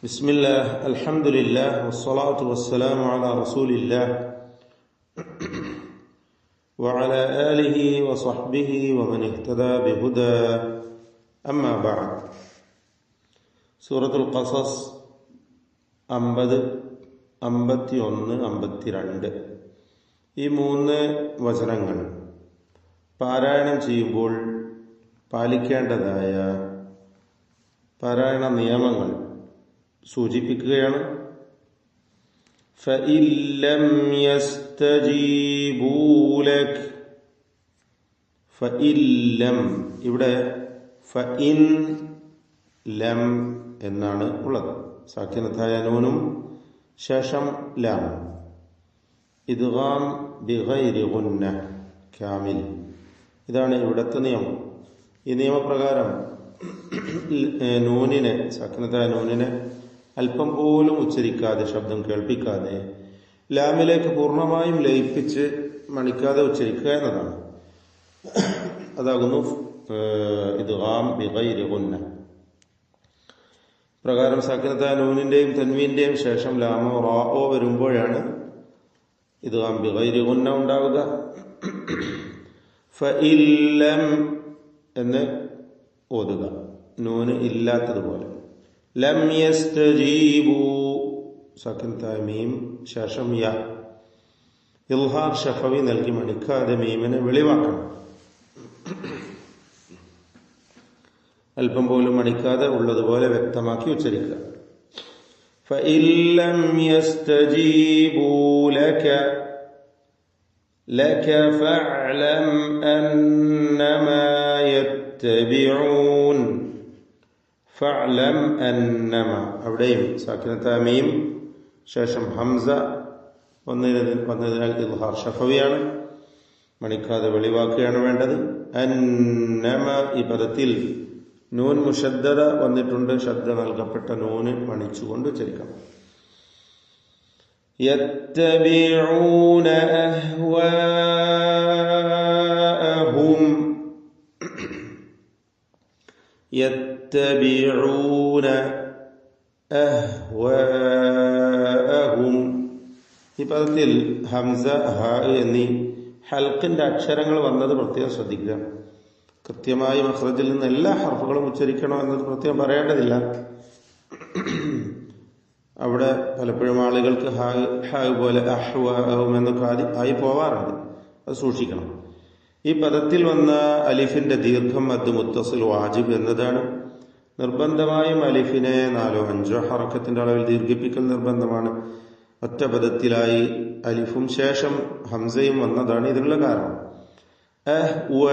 ബിസ്മില്ലാഹ് അൽഹംദുലില്ലാഹ് വസ്സലാത്തു വസ്സലാമു അലാ റസൂലില്ലാഹ് വഅലാ ആലിഹി വസഹ്ബിഹി വമൻ ഇഹ്തദാ ബിഹുദാ അമ്മാ ബഅദ്. സൂറത്തുൽ ഖസസ് 50, 51, 52 ഈ 3 വചനങ്ങൾ പാരായണം ചെയ്യുമ്പോൾ പാലിക്കേണ്ടതായ പാരായണ നിയമങ്ങൾ സൂചിപ്പിക്കുകയാണ്. فَإِن لَّمْ يَسْتَجِيبُوا لَكَ فَإِن لَّمْ ഇവിടെ فَإِن لَّمْ എന്നാണ് ഉള്ളത്. സാക്കിനത്തായ നൂനും ശേഷം ലാം. ഇദ്ഗാം ബിഗൈരി ഗുന്ന കാമിൽ. ഇതാണ് ഇവിടുത്തെ നിയമം. ഈ നിയമപ്രകാരം നൂനിനെ, സാക്കിനത്തായ നൂനിനെ അല്പം പോലും ഉച്ചരിക്കാതെ, ശബ്ദം കേൾപ്പിക്കാതെ ലാമിലേക്ക് പൂർണ്ണമായും ലയിപ്പിച്ച് മണിക്കാതെ ഉച്ചരിക്കുക എന്നതാണ്. അതാകുന്നു ഇദ്ഗാം ബിഗൈരി ഗുന്ന. പ്രകാരം സാക്കിനത്തായ നൂനിന്റെയും തൻവീന്റെയും ശേഷം ലാമോ റാഓ വരുമ്പോഴാണ് ഇദ്ഗാം ബിഗൈരി ഗുന്ന ഉണ്ടാവുക. ഫഇൻ ലം എന്ന് ഓതുക, നൂന് ഇല്ലാത്തതുപോലെ. ലം യസ്തജീബു, സാക്കിനത്തായ മീം ശേഷം യ. ഇൽഹാർ ഷഫവി നൽകി മണിക്കാതെ മീമിനെ വെളിവാക്കണം. അല്പം പോലും മണിക്കാതെ ഉള്ളതുപോലെ വ്യക്തമാക്കി ഉച്ചരിക്കുക. ഫഇൻ ലം യസ്തജീബു ലക ഫഅലം അന്നമാ യത്തബിഊൻ. ഫഅലം അന്നമ, അവിടെയും സാക്കിനത്തായ മീം ശേഷം ഹംസ വന്നതിനാൽ ഇൽഹാർ ഷഫവിയാണ്, മണിക്കാതെ വെളിവാക്കുകയാണ് വേണ്ടത്. അന്നമ, ഈ പദത്തിൽ നൂൻ മുഷദ്ദദ വന്നിട്ടുണ്ട്. ശ്രദ്ധ നൽകപ്പെട്ട നൂന് മണിച്ചുകൊണ്ട് ഉച്ചരിക്കണം. യത്തബിഊന അഹ്വാഅഹും, യത്തബിഊന അഹ്വാഅഹും. ഈ പദത്തിൽ ഹംസ, ഹ എന്നീ ഹൽക്കിന്റെ അക്ഷരങ്ങൾ വന്നത് പ്രത്യേകം ശ്രദ്ധിക്കുക. കൃത്യമായി മഖ്റജിൽ നിന്ന് എല്ലാ ഹർഫുകളും ഉച്ചരിക്കണം എന്നത് പ്രത്യേകം പറയേണ്ടതില്ല. അവിടെ പലപ്പോഴും ആളുകൾക്ക് ഹാ പോലെ അഹ്വാഅഹും എന്നൊക്കെ ആയി പോവാറുണ്ട്. അത് സൂക്ഷിക്കണം. ഈ പദത്തിൽ വന്ന അലിഫിന്റെ ദീർഘം മദ് മുത്തസിൽ വാജിബ് എന്നതാണ്. നിർബന്ധമായും അലിഫിനെ 4 or 5 ഹറക്കത്തിന്റെ അളവിൽ ദീർഘിപ്പിക്കൽ നിർബന്ധമാണ്. ഒറ്റ പദത്തിലായി അലിഫും ശേഷം ഹംസയും വന്നതാണ് ഇതിനുള്ള കാരണം. അഹ്വാഅഹും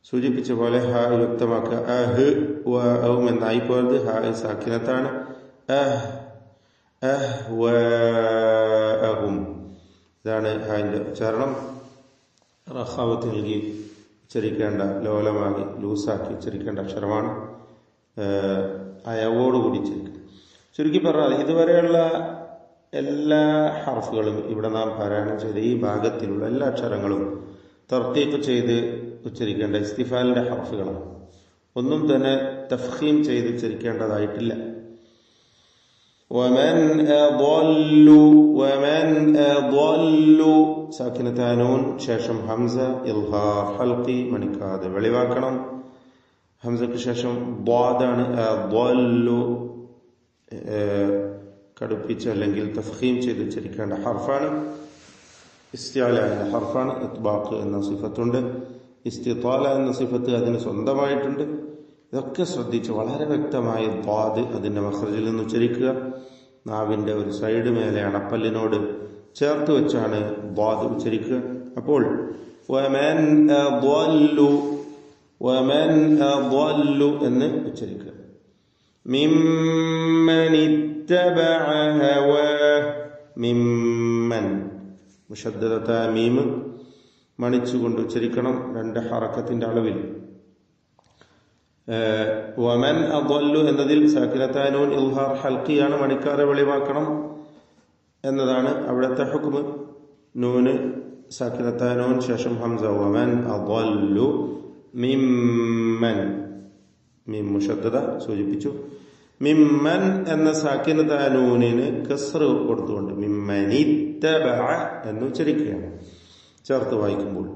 സൂചിപ്പിച്ച പോലെ ഹാ വ്യക്തമാക്കുക. അഹ് വഅഹും എന്നായി പോയത് ഹാ സാക്കിനത്താണ്. അഹ്വാഅഹും, ഇതാണ് ഹാന്റെ ഉച്ചാരണം. റഖാവത്ത് നൽകി ഉച്ചരിക്കേണ്ട, ലോലമാക്കി ലൂസാക്കി ഉച്ചരിക്കേണ്ട അക്ഷരമാണ്. അയവോടുകൂടി ഉച്ചരിക്കുക. ചുരുക്കി പറഞ്ഞാൽ ഇതുവരെയുള്ള എല്ലാ ഹർഫുകളും, ഇവിടെ നാം പാരായണം ചെയ്ത ഈ ഭാഗത്തിലുള്ള എല്ലാ അക്ഷരങ്ങളും തർത്തീഖ് ചെയ്ത് ഉച്ചരിക്കേണ്ട ഇസ്തിഫാലിന്റെ ഹർഫുകളാണ്. ഒന്നും തന്നെ തഫ്ഖീം ചെയ്ത് ഉച്ചരിക്കേണ്ടതായിട്ടില്ല. വമൻ അദല്ലു, സാക്കിനത്തായ നൂൻ ശേഷം ഹംസ, ഇൽഹാർ ഹൽഖി, മണിക്കാതെ വെളിവാക്കണം. ഹംസക്ക് ശേഷം ദ്വാദാണ്. അദല്ലു കടുപ്പിച്ച് അല്ലെങ്കിൽ തഫ്ഖീം ചെയ്ത് ഉച്ചരിക്കേണ്ട ഹർഫാണ്. ഇസ്തിഅല എന്ന ഹർഫാണ്. ഇത്ബാഖ് എന്ന സിഫത്തുണ്ട്. ഇസ്തിതാല എന്ന സിഫത്ത് അതിന് സ്വന്തമായിട്ടുണ്ട്. ഇതൊക്കെ ശ്രദ്ധിച്ച് വളരെ വ്യക്തമായി ദ്വാദ് അതിന്റെ മഖ്റജിൽ നിന്ന് ഉച്ചരിക്കുക. നാവിന്റെ ഒരു സൈഡ് മേലെ അണപ്പല്ലിനോട് ചേർത്ത് വെച്ചാണ് ദ്വാദ് ഉച്ചരിക്കുക. അപ്പോൾ വമൻ അദല്ലു എന്ന് ഉച്ചരിക്കുക. മിമ്മൻ ഇത്തബഅ ഹവാഹ്, മിമ്മൻ മുശദ്ദദത്തായ മീം മണിച്ചുകൊണ്ട് ഉച്ചരിക്കണം 2 ഹറക്കത്തിന്റെ അളവിൽ. വമൻ അദല്ലു എന്നതിൽ സാക്കിനത്തായ നൂൻ ഇൽഹാർ ഹൽഖിയാണ്, മണിക്കാതെ വെളിവാക്കണം എന്നതാണ് അവിടുത്തെ ഹുക്മ്. നൂന് സാക്കിനത്തായ നൂൻ ശേഷം ഹംസ. വമൻ അദല്ലു മിമ്മൻ മീം മുഷദ്ദദ സൂചിപ്പിച്ചു. മിമ്മൻ എന്ന സാക്കിനത നൂനിന് കസ്ർ കൊടുത്തുകൊണ്ട് മിമ്മനിത്തബഅ എന്ന് ഉച്ചരിക്കുകയാണ് ചേർത്ത് വായിക്കുമ്പോൾ.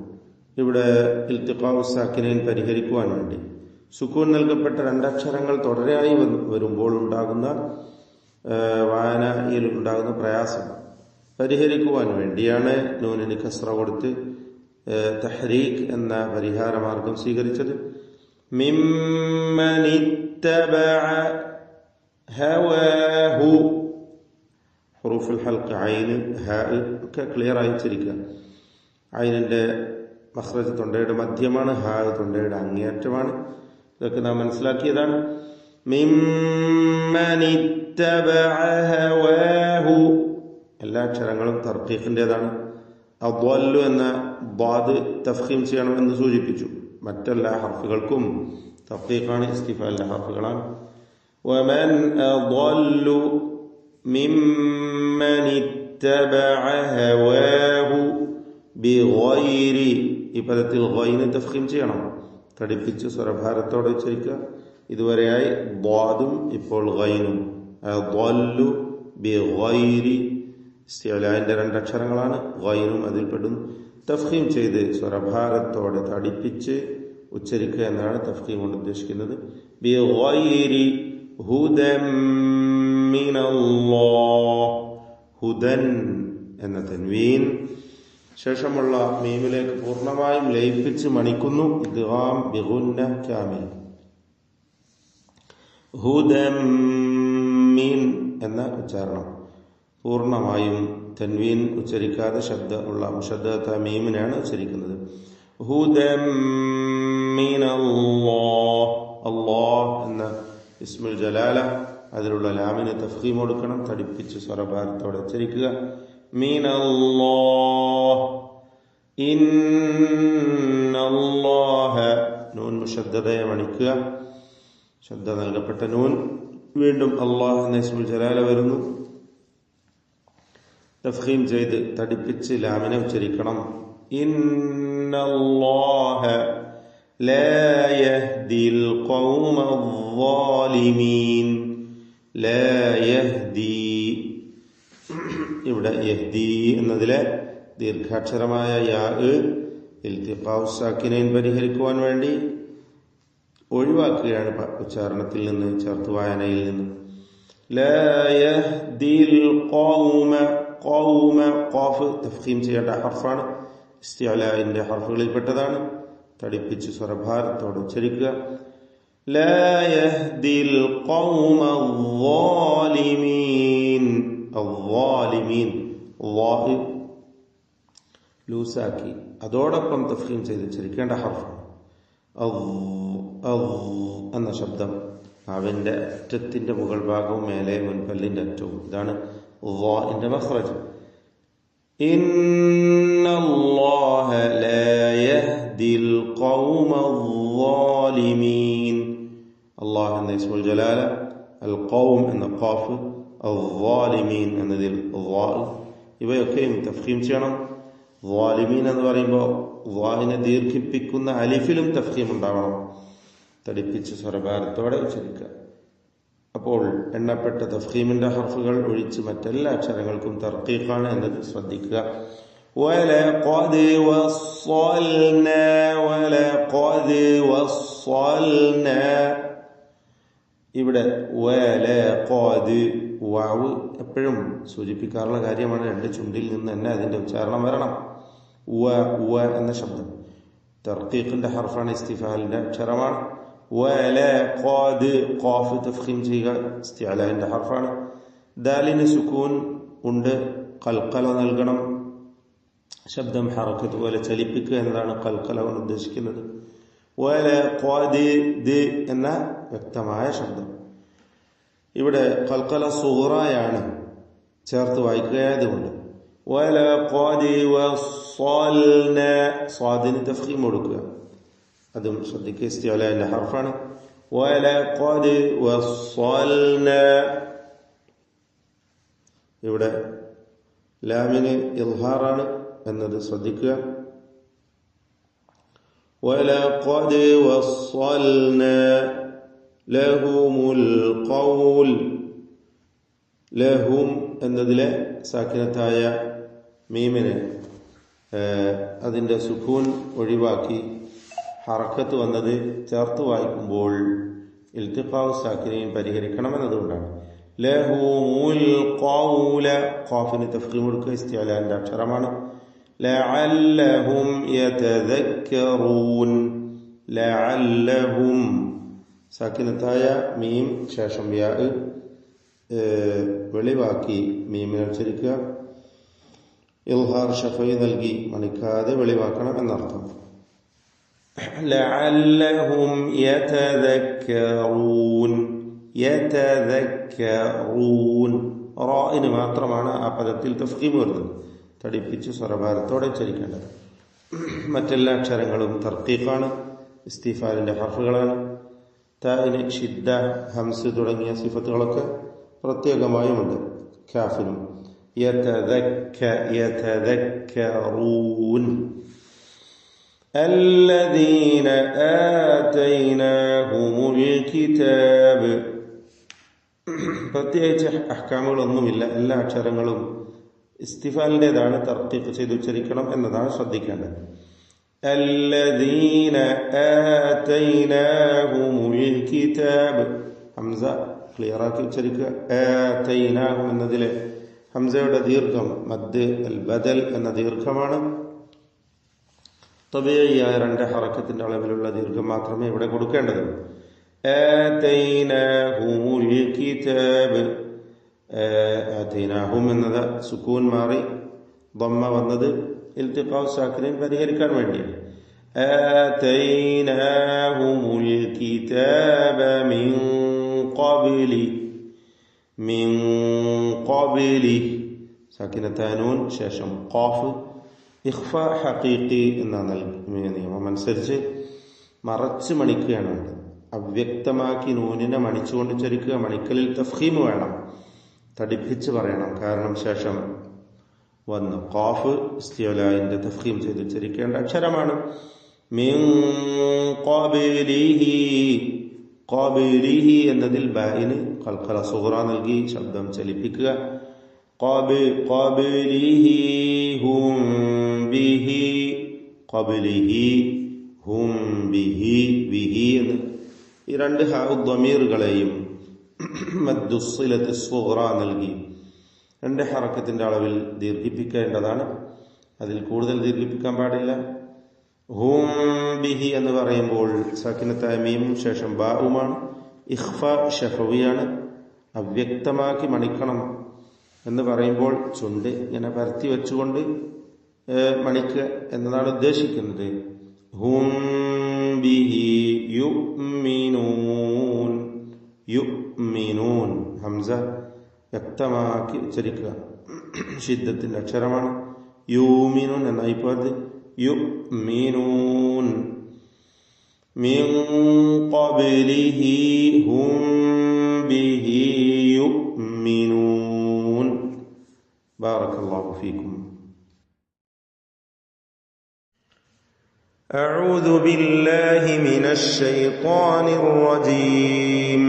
ഇവിടെ ഇൽത്തിഖാഉ സാക്കിനൈൻ പരിഹരിക്കുവാൻ വേണ്ടി സുക്കൂൻ നൽകപ്പെട്ട രണ്ടക്ഷരങ്ങൾ തുടരെയായി വരുമ്പോൾ ഉണ്ടാകുന്ന വായനയിൽ ഉണ്ടാകുന്ന പ്രയാസം പരിഹരിക്കുവാൻ വേണ്ടിയാണ് നൂനിന് കസ്ര കൊടുത്ത് തഹ്രീക്ക് എന്ന പരിഹാര മാർഗം സ്വീകരിച്ചത്. മിമ്മനിത്തബഅ ഹവാഹു ഹുറൂഫുൽ ഹൽഖ് ഐന് ഹാ ഒക്കെ ക്ലിയർ ആയി ഉച്ചരിക്കുക. ഐനിന്റെ മഖ്റജ് തൊണ്ടയുടെ മധ്യമാണ്, ഹാ തൊണ്ടയുടെ അങ്ങേയറ്റമാണ്. ഇതൊക്കെ നാം മനസ്സിലാക്കിയതാണ്. മിമ്മനിത്തബഅ ഹവാഹു എല്ലാ അക്ഷരങ്ങളും തർഖീഖിന്റേതാണ്. അദ്വല്ലു എന്ന ബാദ് തഫ്ഖീം ചെയ്യണമെന്ന് സൂചിപ്പിച്ചു. മറ്റെല്ലാ ഹർഫുകൾക്കും തഫ്ഖീഖാണ്, ഇസ്തിഫാലിന്റെ ഹർഫുകളാണ്. വമൻ അദ്വല്ലു മിമ്മനിത്തബഅ ഹവാഹു ബിഗൈരി ഈ പദത്തിൽ ഗൈന് തഫ്ഖീം ചെയ്യണം, തടിപ്പിച്ച് സ്വരഭാരത്തോടെ ഉച്ചരിക്കുക. ഇതുവരെയായി ദ്വാദും ഇപ്പോൾ ഗൈനും. അദ്വല്ലു ബിഗൈരി ഇസ്തിഅലാന്റെ രണ്ടക്ഷരങ്ങളാണ്, ഗൈനും അതിൽപ്പെടുന്നു. തഫ്ഖീം ചെയ്ത് സ്വരഭാരത്തോടെ തടിപ്പിച്ച് ഉച്ചരിക്കുക എന്നാണ് തഫ്ഖീം കൊണ്ട് ഉദ്ദേശിക്കുന്നത്. ബിഗൈരി ഹുദൻ മിനല്ലാഹ്, ഹുദൻ എന്ന തൻവീൻ ശേഷമുള്ള മീമിലേക്ക് പൂർണ്ണമായും ലയിപ്പിച്ച് മണിക്കുന്നു. ഇദ്ഗാം ബിഗുന്ന കാമിൽ. ഹുദൻ മിൻ എന്ന ഉച്ചാരണം പൂർണ്ണമായും തൻവീൻ ഉച്ചരിക്കാതെ ശബ്ദമുള്ള മുഷദ്ദദ മീമിനെയാണ് ഉച്ചരിക്കുന്നത്. ഹുദൻ മിനല്ലാഹ്, അല്ലാഹ് എന്ന ഇസ്മുൽ ജലാല അതിലുള്ള ലാമിന് തഫ്ഖീം കൊടുക്കണം, തടിപ്പിച്ച് സ്വരഭാരത്തോടെ ഉച്ചരിക്കുക. മിനല്ലാഹ് ഇന്നല്ലാഹ നൂൻ മുഷദ്ദദയെ മണിക്കുക, ശബ്ദ നൽകപ്പെട്ട നൂൻ. വീണ്ടും അല്ലാഹ് എന്ന ഇസ്മുൽ ജലാല വരുന്നു, തഫ്ഖീം ചെയ്ത് തടിപ്പിച്ച് ലാമിനെ ഉച്ചരിക്കണം. ഇന്നല്ലാഹ ലാ യഹ്ദിൽ ഖൗമദ്ദാലിമീൻ. ലാ യഹ്ദി, ഇവിടെ യഹ്ദി എന്നതിലെ ദീർഘാക്ഷരമായ യാ ഇൽതിഖാഉ സാക്കിനൈൻ പരിഹരിക്കുവാൻ വേണ്ടി ഒഴിവാക്കുകയാണ് ഉച്ചാരണത്തിൽ നിന്ന്, ചേർത്ത് വായനയിൽ നിന്ന്. ലാ യഹ്ദിൽ ഖൗമ, ഖൗമ ഖാഫ് തഫ്ഖീം ചെയ്യേണ്ട ഹർഫാണ്, ഇസ്തിഅലാഇന്റെ ഹർഫുകളിൽപ്പെട്ടതാണ്. തടിപ്പിച്ച് സ്വരഭാരത്തോടെ ഉച്ചരിക്കുക. ലാ യഹ്ദിൽ ഖൗമദ്ദാലിമീൻ. അദ്ദാലിമീൻ വാഹ് ലൂസാക്കി അതോടൊപ്പം തഫ്ഖീം ചെയ്ത് ഉച്ചരിക്കേണ്ട ഹർഫാണ്. എന്ന ശബ്ദം അവന്റെ അറ്റത്തിന്റെ മുകൾ ഭാഗവും മേലെ മുൻപല്ലിന്റെ അറ്റവും, ഇതാണ് ന്റെ മഖ്റജ്. ഇന്നല്ലാഹ ലാ യഹ്ദിൽ ഖൗമദ്ദാലിമീൻ. അല്ലാഹ് എന്ന ഇസ്മുൽ ജലാല, അൽ ഖൗം എന്ന ഖാഫ്, അദ്ദാലിമീൻ എന്നതിൽ ളാ, ഇവയൊക്കെയും തഫ്ഖീം ചെയ്യണം. ളാലിമീൻ എന്ന് പറയുമ്പോൾ ളാഹിനെ ദീർഘിപ്പിക്കുന്ന അലിഫിലും തഫ്ഖീം ഉണ്ടാവണം, തടിപ്പിച്ച് സ്വരഭാരത്തോടെ ഉച്ചരിക്കുക. അപ്പോൾ എണ്ണപ്പെട്ട തഫ്ഖീമിന്റെ ഹർഫുകൾ ഒഴിച്ച് മറ്റെല്ലാ അക്ഷരങ്ങൾക്കും തർഖീഖാണ് എന്നത് ശ്രദ്ധിക്കുക. വലഖദ് വസ്സൽനാ, വലഖദ് വസ്സൽനാ. ഇവിടെ വലഖദ് വാവ് എപ്പോഴും സൂചിപ്പിക്കാറുള്ള കാര്യമാണ്. രണ്ട് ചുണ്ടിൽ നിന്ന് തന്നെ അതിന്റെ ഉച്ചാരണം വരണം. വ എന്ന ശബ്ദം തർഖീഖിന്റെ ഹർഫാണ്, ഇസ്തിഫാലിന്റെ അക്ഷരമാണ്. വലഖദ് ഖാഫ് തഫ്ഖീം ചെയ്യുക, ഇസ്തിഅലാന്റെ ഹർഫാണ്. ദാലിന് സുകൂൻ ഉണ്ട്, ഖൽഖല നൽകണം. ശബ്ദം ഹറക്കത്ത് പോലെ ചലിപ്പിക്കുക എന്നതാണ് ഖൽഖല കൊണ്ട് ഉദ്ദേശിക്കുന്നത്. വലഖദ് എന്ന വ്യക്തമായ ശബ്ദം. ഇവിടെ ഖൽഖല സുഗ്റായാണ്, ചേർത്ത് വായിക്കുകയായതുകൊണ്ട്. വലഖദ് വസ്സൽനാ, സ്വാദിന് തഫ്ഖീം കൊടുക്കുക, അതും ശ്രദ്ധിക്കുക, ഇസ്തിഅലാന്റെ ഹർഫാണ്. വലഖദ് വസ്സൽനാ. ഇവിടെ ലാമിന് ഇൽഹാറാണ് എന്നത് ശ്രദ്ധിക്കുക. വലഖദ് വസ്സൽനാ ലഹുമുൽ ഖൗൽ. ലഹും എന്നതിലെ സാക്കിനത്തായ മീമിന് അതിൻ്റെ സുക്കൂൻ ഒഴിവാക്കി ഹറക്കത്ത് വന്നത് ചേർത്ത് വായിക്കുമ്പോൾ ഇൽത്തിഖാഉ സാക്കിനീൻ പരിഹരിക്കണമെന്നതുകൊണ്ടാണ്. ലഹുമുൽ ഖൗല, ഖാഫിന് തഫ്ഖീം കൊടുക്കുക, ഇസ്തിഅലാന്റെ അക്ഷരമാണ്. ലഅല്ലഹും യതദക്കറൂൻ. ലഅല്ലഹും സാക്കിനത്തായ മീം ശേഷം യാ വെളിവാക്കി മീമിനെ ഉച്ചരിക്കുക. ഇൽഹാർ ഷഫഈ നൽകി മണിക്കാതെ വെളിവാക്കണം എന്നർത്ഥം. ലഅല്ലഹും യതദക്കറൂൻ. യതദക്കറൂൻ റാഇന് മാത്രമാണ് ആ പദത്തിൽ തഫ്ഖീം വരുന്നത്. തടിപ്പിച്ച് സ്വരഭാരത്തോടെ ഉച്ചരിക്കേണ്ടത്. മറ്റെല്ലാ അക്ഷരങ്ങളും തർക്കീഖാണ്, ഇസ്തിഫാലിന്റെ ഹർഫുകളാണ്. താഇന് ഷിദ്ദ, ഹംസ് തുടങ്ങിയ സിഫത്തുകളൊക്കെ പ്രത്യേകമായുമുണ്ട്. കാഫിനും യതദക്കറൂൻ. الذين آتيناهم الكتاب. പ്രത്യേകിച്ച് അഹ്കാമുകളൊന്നുമില്ല. എല്ലാ അക്ഷരങ്ങളും ഇസ്തിഫാലിൻ്റെതാണ്, തർക്കീഖ് ചെയ്ത് ഉച്ചരിക്കണം എന്നതാണ് ശ്രദ്ധിക്കേണ്ടത്. الذين آتيناهم الكتاب. ഹംസ ക്ലിയറാക്കി ഉച്ചരിക്കുക. ആതൈനാഹും എന്നതിലെ ഹംസയുടെ ദീർഘം മദ് അൽ ബദൽ എന്ന ദീർഘമാണ്. തബീഇയായ രണ്ട് ഹറക്കത്തിന്റെ അളവിലുള്ള ദീർഘം മാത്രമേ ഇവിടെ കൊടുക്കേണ്ടതുള്ളൂ. ആതൈനാഹുമുൽ കിതാബ്. ആതൈനാഹും എന്നത് സുക്കൂൻ മാറി ദമ്മ വന്നത് ഇൽത്തിഖാഉ സാക്കിനീൻ പരിഹരിക്കാൻ വേണ്ടിയാണ്. ആതൈനാഹുമുൽ കിതാബ മിൻ ഖബ്ലി. മിൻ ഖബ്ലി സാക്കിനത്താനൂൻ ശേഷം ഖാഫ്. ഇഖ്ഫ ഹഖീഖി എന്ന നിയമം അനുസരിച്ച് മറച്ച് മണിക്കുകയാണ് വേണ്ടത്. അവ്യക്തമാക്കി നൂനിനെ മണിച്ചുകൊണ്ട് ഉച്ചരിക്കുക. മണിക്കലിൽ തഫ്ഖീം വേണം, തടിപ്പിച്ച് പറയണം. കാരണം ശേഷം വന്നു ഖാഫ് ഇസ്തിഅലാന്റെ തഫ്ഖീം ചെയ്ത് ഉച്ചരിക്കേണ്ട അക്ഷരമാണ്. മിൻ ഖബ്ലിഹി. ഖബ്ലിഹി എന്നതിൽ ബാഇന് ഖൽഖല സുഗ്റ നൽകി ശബ്ദം ചലിപ്പിക്കുക. ഖബ്ലിഹി ഹും ബിഹി. ഖബ്ലിഹി ഹും ബിഹി. ബിഹി എന്ന് ഈ രണ്ട് ദ്വമീറുകളെയും മദ്ദുസ്സിലത്ത് സുഗ്റ നൽകി രണ്ട് ഹറക്കത്തിന്റെ അളവിൽ ദീർഘിപ്പിക്കേണ്ടതാണ്. അതിൽ കൂടുതൽ ദീർഘിപ്പിക്കാൻ പാടില്ല. ഹും ബിഹി എന്ന് പറയുമ്പോൾ സാക്കിനത്തായ മീമും ശേഷം ബാഉമാണ്. ഇഖ്ഫ ഷഫവിയാണ്. അവ്യക്തമാക്കി മണിക്കണം എന്ന് പറയുമ്പോൾ ചുണ്ട് ഇങ്ങനെ പരത്തി വെച്ചുകൊണ്ട് മണിക്കുക എന്നതാണ് ഉദ്ദേശിക്കുന്നത്. ഹും ബിഹി യുഅ്മിനൂൻ. യുഅ്മിനൂൻ ഹംസ വ്യക്തമാക്കി ഉച്ചരിക്കുക. ഷിദ്ദത്തിന്റെ അക്ഷരമാണ്. യൂമിനൂൻ എന്നായി പോയത്. യുഅ്മിനൂൻ. മിൻ ഖബ്ലിഹി ഹും ബിഹി യുഅ്മിനൂൻ. ബാറക്കല്ലാഹു ഫീക്കും. أعوذ بالله من الشيطان الرجيم.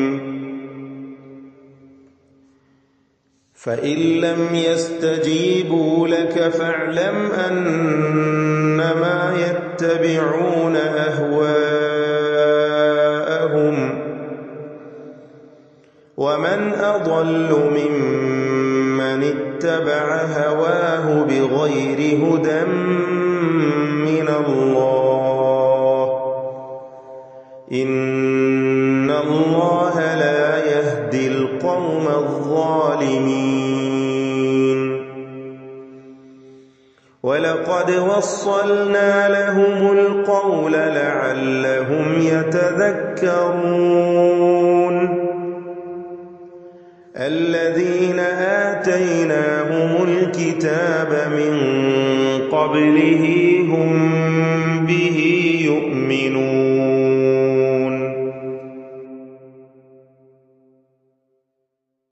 فإن لم يستجيبوا لك فاعلم أنما يتبعون أهواءهم ومن أضل ممن اتبع هواه بغير هدى من الله إن الله لا يهدي القوم الظالمين. ولقد وصلنا لهم القول لعلهم يتذكرون. الذين آتيناهم الكتاب من قبله هم به يؤمنون.